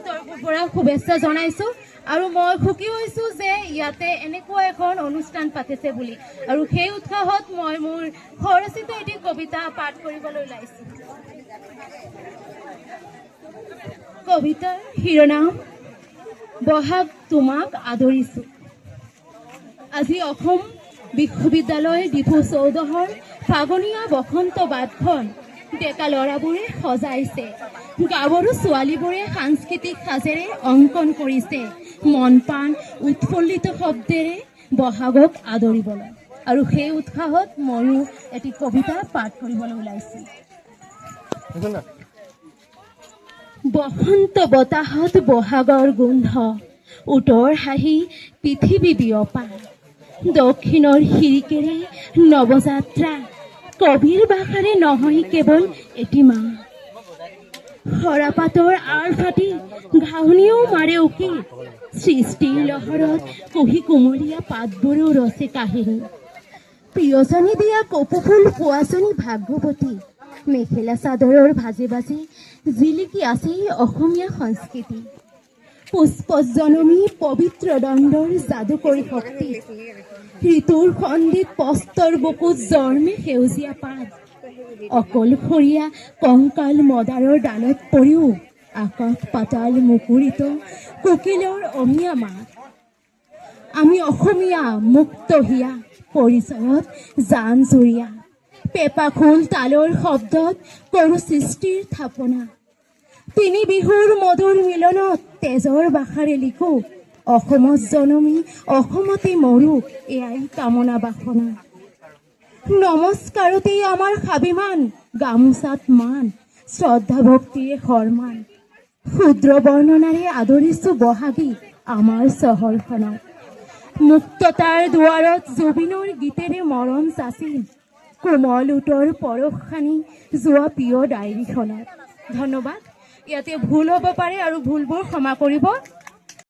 তৰফৰ পৰা শুভেচ্ছা জনাইছোঁ আৰু মই সুখী হৈছোঁ যে ইয়াতে এনেকুৱা এখন অনুষ্ঠান পাতিছে বুলি আৰু সেই উৎসাহত মই মোৰ স্বৰচিত এটি কবিতা পাঠ কৰিবলৈ ওলাইছোঁ। কবিতাৰ শিৰোনাম বহাগ তোমাক আদৰিছোঁ। আজি অসম বিশ্ববিদ্যালয় ডিফু চৌদহৰ ফাগনীয়া বসন্ত বাটখন ডেকা ল'ৰাবোৰে সজাইছে, গাভৰু ছোৱালীবোৰে সাংস্কৃতিক সাজেৰে অংকন কৰিছে মন প্ৰাণ উৎফুল্লিত শব্দেৰে বহাগক আদৰিবলৈ আৰু সেই উৎসাহত ময়ো এটি কবিতা পাঠ কৰিবলৈ ওলাইছোঁ। বসন্ত বতাহত বহাগৰ গোন্ধ, উত্তৰ হাঁহি পৃথিৱী বিয়পা, দক্ষিণৰ শিৰিকেৰে নৱযাত্ৰা, কবিৰ ভাষাৰে নহয় কেৱল এটি মাহ। সৰাপাতৰ আঁৰ ফাটি ঘাঁহনিও মাৰে উকি, সৃষ্টিৰ লহৰত কুহি কুমলীয়া পাতবোৰো ৰচে কাহিনী। প্ৰিয়জনী দিয়া কপৌ ফুল পোৱাজনী ভাগ্যৱতী, মেখেলা চাদৰৰ ভাজে ভাজে জিলিকি আছে অসমীয়া সংস্কৃতি। পুষ্পজনমী পবিত্ৰ দণ্ডৰ যাদুকৰী শক্তি, ঋতুৰ সন্দিত পস্তৰ বুকুত জন্মে সেউজীয়া পাত, অকলশৰীয়া কংকাল মদাৰৰ ডালত পৰিও আকাশ পাতাল মুকুৰিত কোকিলৰ অমিয়া মাত। আমি অসমীয়া মুক্ত হিয়া পৰিচয়ত জান জুৰিয়া, পেঁপা খোল তালৰ শব্দত কৰোঁ সৃষ্টিৰ থাপনা। তিনি বিহুৰ মধুৰ মিলনত তেজৰ ভাষাৰে লিখো, অসমত জনমী অসমতে মৰো এয়াই কামনা বাসনা। নমস্কাৰতেই আমাৰ স্বাভিমান, গামোচাত মান, শ্ৰদ্ধা ভক্তিৰে সন্মান। ক্ষুদ্ৰ বৰ্ণনাৰে আদৰিছোঁ বহাগী আমাৰ চহৰখনক। মুক্ততাৰ দুৱাৰত জুবিনৰ গীতেৰে মৰম চাচিল, কোমল উটৰ পৰশ সানি যোৱা প্ৰিয় ডায়েৰীখনত। ধন্যবাদ। ইয়াতে ভুল হ'ব পাৰে আৰু ভুলবোৰ ক্ষমা কৰিব।